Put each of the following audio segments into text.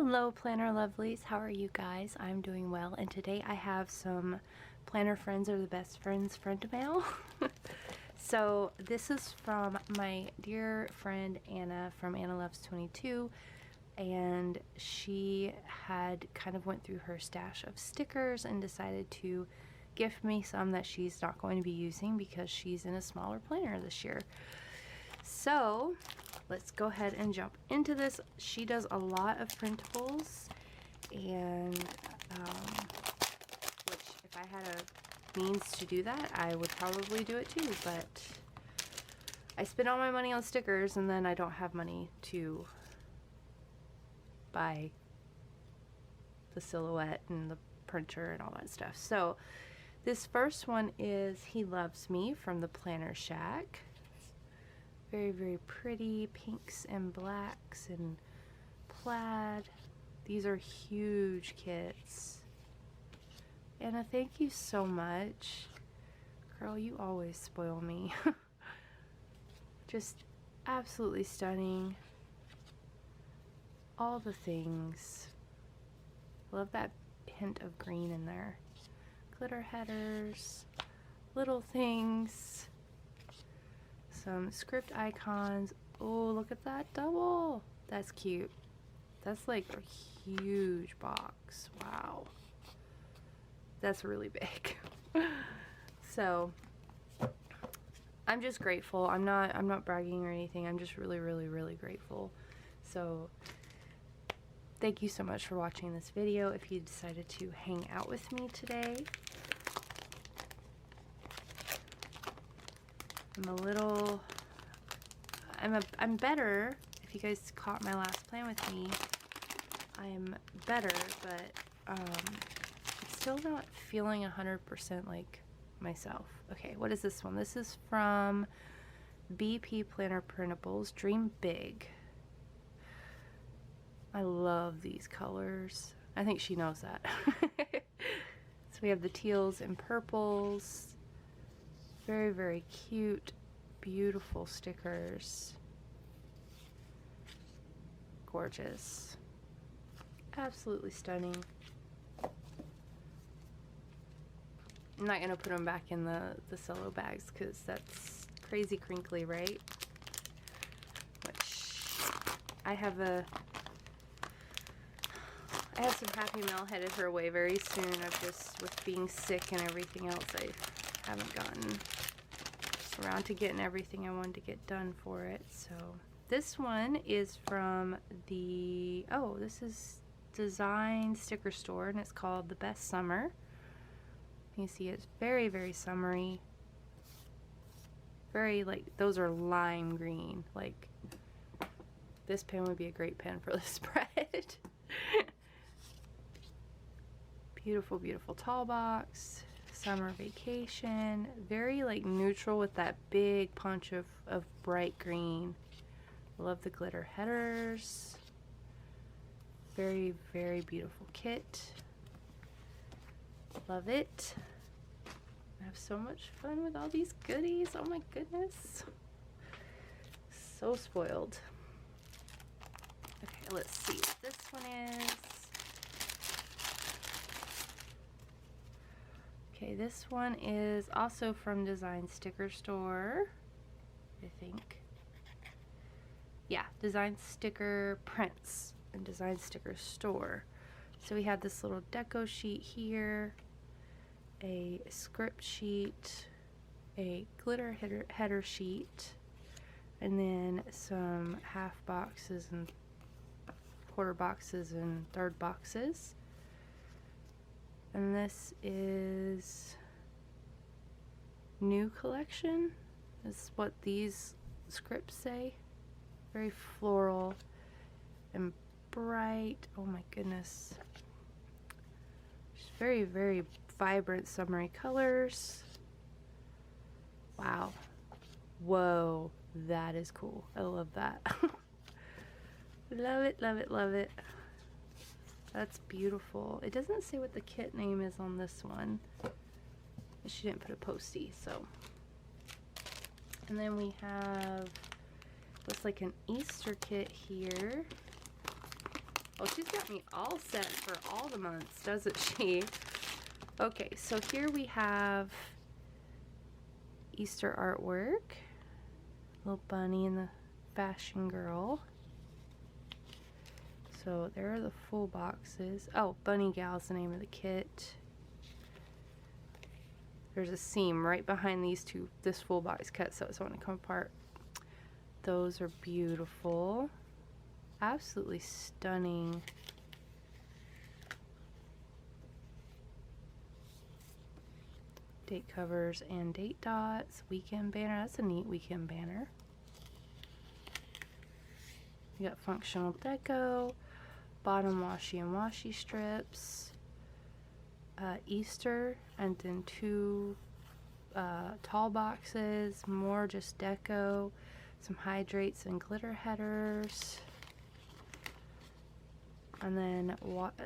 Hello planner lovelies, how are you guys? I'm doing well, and today I have some planner friends are the best friends friend mail. So this is from my dear friend Anna from AnaLoves22, and she had kind of went through her stash of stickers and decided to gift me some that she's not going to be using because she's in a smaller planner this year. So let's go ahead and jump into this. She does a lot of printables, and which if I had a means to do that, I would probably do it too, but I spend all my money on stickers and then I don't have money to buy the silhouette and the printer and all that stuff. So this first one is He Loves Me from the Planner Shack. Very, very pretty pinks and blacks and plaid. These are huge kits. Anna, thank you so much. Girl, you always spoil me. Just absolutely stunning. All the things. Love that hint of green in there. Glitter headers, little things. Some script icons. Oh, look at that double. That's cute. That's like a huge box. Wow. That's really big. So I'm just grateful. I'm not bragging or anything. I'm just really grateful. So thank you so much for watching this video. If you decided to hang out with me today, I'm better. If you guys caught my last plan with me, I'm better, but it's still not feeling 100% like myself. Okay, what is this one? This is from BP Planner Printables, Dream Big. I love these colors. I think she knows that. So we have the teals and purples. Very cute, beautiful stickers. Gorgeous. Absolutely stunning. I'm not gonna put them back in the cello bags because that's crazy crinkly, right? Which I have some happy mail headed her way very soon. I've just, with being sick and everything else, I haven't gotten around to getting everything I wanted to get done for it. So this one is from the, oh, this is Design Sticker Store, and it's called The Best Summer. You see it's very summery. Very, like, those are lime green. Like, this pen would be a great pen for the spread. Beautiful tall box. Summer vacation. Very, like, neutral with that big punch of bright green. Love the glitter headers. Very beautiful kit. Love it. I have so much fun with all these goodies. Oh my goodness. So spoiled. Okay, let's see what this one is. Okay, this one is also from Design Sticker Store, I think. Yeah, Design Sticker Prints and Design Sticker Store. So we have this little deco sheet here, a script sheet, a glitter header sheet, and then some half boxes and quarter boxes and third boxes. And this is new collection, is what these scripts say. Very floral and bright. Oh my goodness. Just very vibrant summery colors. Wow. Whoa, that is cool. I love that. Love it. That's beautiful. It doesn't say what the kit name is on this one. She didn't put a postie, so. And then we have, looks like an Easter kit here. Well, she's got me all set for all the months, doesn't she? Okay, so here we have Easter artwork. Little bunny and the fashion girl. So there are the full boxes. Oh, Bunny Gal's the name of the kit. There's a seam right behind these two, this full box cut, so it's going to come apart. Those are beautiful. Absolutely stunning. Date covers and date dots. Weekend banner. That's a neat weekend banner. You got functional deco. Bottom washi and washi strips. Easter, and then two tall boxes. More just deco. Some hydrates and glitter headers. And then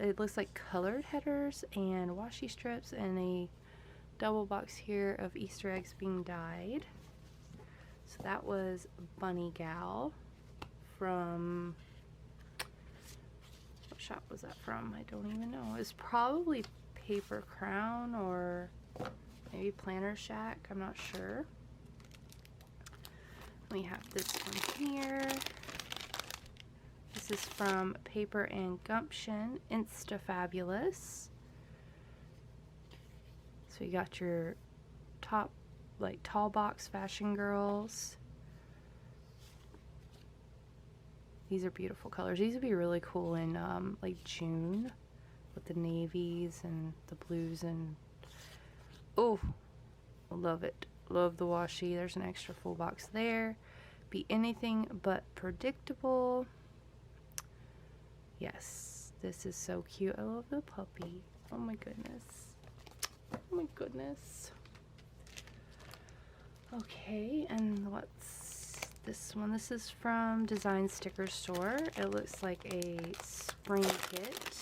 it looks like colored headers and washi strips, and a double box here of Easter eggs being dyed. So that was Bunny Gal from, what shop was that from? I don't even know. It's probably Paper Crown or maybe Planner Shack, I'm not sure. We have this one here. This is from Paper and Gumption, Insta Fabulous. So you got your top, like, tall box fashion girls. These are beautiful colors. These would be really cool in like June with the navies and the blues, and oh, love it. Love the washi. There's an extra full box there. Be anything but predictable. Yes, this is so cute. I love the puppy. Oh my goodness. Oh my goodness. Okay, and what's this one? This is from Design Sticker Store. It looks like a spring kit.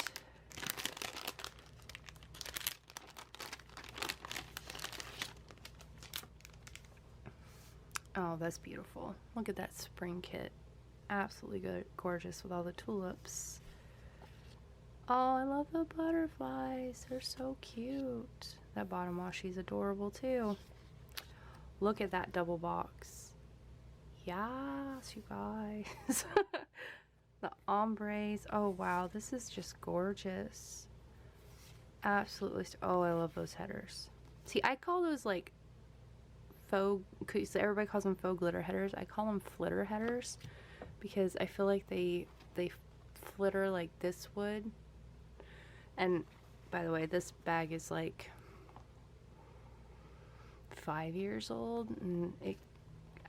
Oh, that's beautiful. Look at that spring kit. Absolutely good, gorgeous with all the tulips. Oh, I love the butterflies. They're so cute. That bottom washi is adorable too. Look at that double box. Yes, you guys. The ombres. Oh, wow. This is just gorgeous. Absolutely. Oh, I love those headers. See, I call those like faux, because everybody calls them faux glitter headers. I call them flitter headers because I feel like they flitter like this would. And by the way, this bag is like 5 years old, and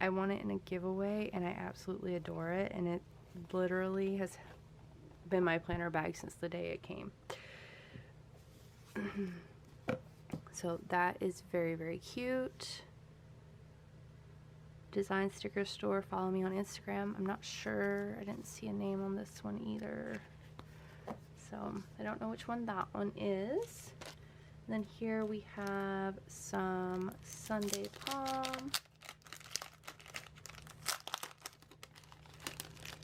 I won it in a giveaway, and I absolutely adore it, and it literally has been my planner bag since the day it came. So that is very, very cute. Design Sticker Store. Follow me on Instagram. I'm not sure. I didn't see a name on this one either. So I don't know which one that one is. And then here we have some Sunday Palm.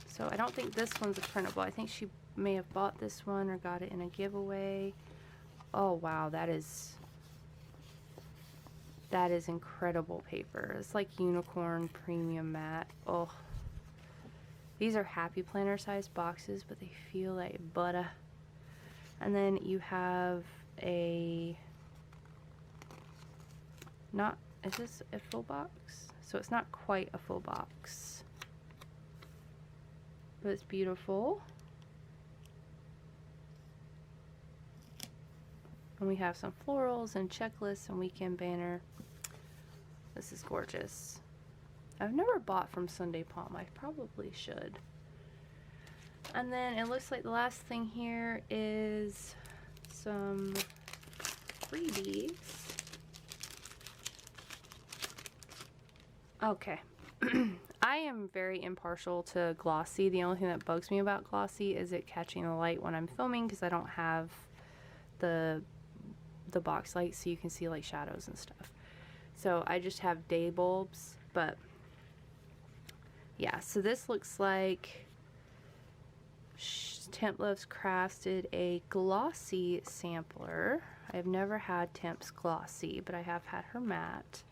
So I don't think this one's a printable. I think she may have bought this one or got it in a giveaway. Oh wow, that is incredible paper. It's like unicorn premium matte. Oh, these are happy planner size boxes, but they feel like butter. And then you have a, not, is this a full box? So it's not quite a full box, but it's beautiful. And we have some florals and checklists and weekend banner. This is gorgeous. I've never bought from Sunday Palm. I probably should. And then it looks like the last thing here is some freebies. Okay. I am very impartial to glossy. The only thing that bugs me about glossy is it catching the light when I'm filming, because I don't have the box light so you can see like shadows and stuff. So I just have day bulbs. But yeah, so this looks like Temp Loves Crafts did a glossy sampler. I've never had Temp's glossy, but I have had her matte.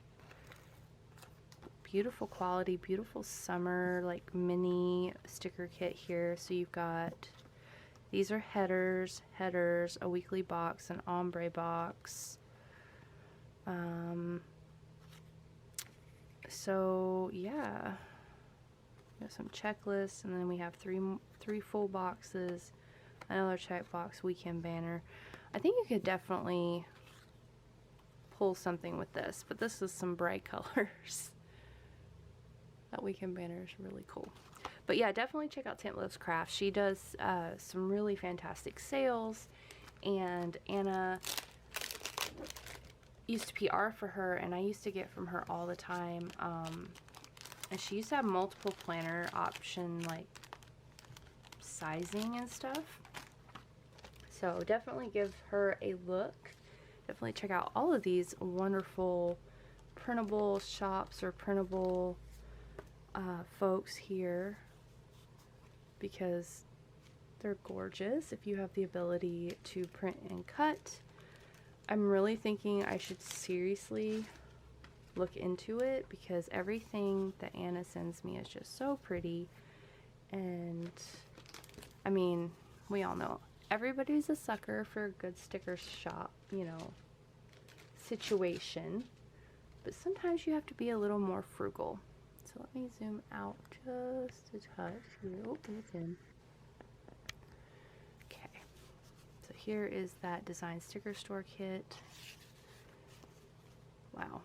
Beautiful quality, beautiful summer like mini sticker kit here. So you've got, these are headers, a weekly box, an ombre box. So yeah, got some checklists, and then we have three full boxes, another check box, weekend banner. I think you could definitely pull something with this, but this is some bright colors. That weekend banner is really cool. But yeah, definitely check out Temp Loves Crafts. She does some really fantastic sales, and Anna used to PR for her, and I used to get from her all the time. And she used to have multiple planner option like sizing and stuff. So definitely give her a look. Definitely check out all of these wonderful printable shops or printable folks here, because they're gorgeous if you have the ability to print and cut. I'm really thinking I should seriously look into it, because everything that Anna sends me is just so pretty. And I mean, we all know everybody's a sucker for a good sticker shop, you know, situation, but sometimes you have to be a little more frugal. So let me zoom out just a touch. Oh, it's in. Okay, so here is that design sticker store kit. Wow,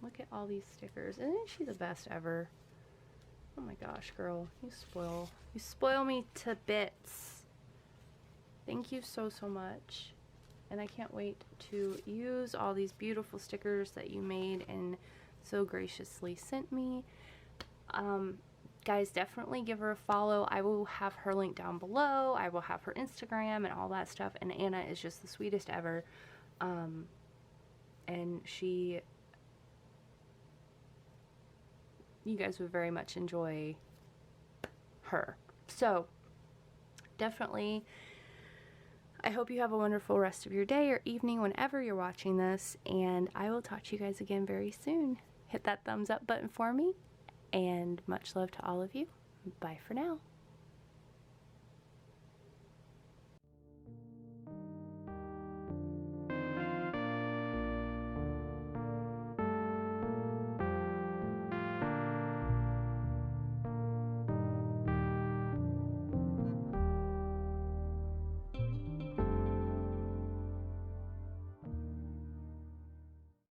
look at all these stickers. Isn't she the best ever? Oh my gosh, girl, you spoil me to bits. Thank you so much, and I can't wait to use all these beautiful stickers that you made and so graciously sent me. Guys, definitely give her a follow. I will have her link down below. I will have her Instagram and all that stuff, and Anna is just the sweetest ever. And you guys would very much enjoy her. So definitely, I hope you have a wonderful rest of your day or evening whenever you're watching this, and I will talk to you guys again very soon. Hit that thumbs up button for me, and much love to all of you. Bye for now.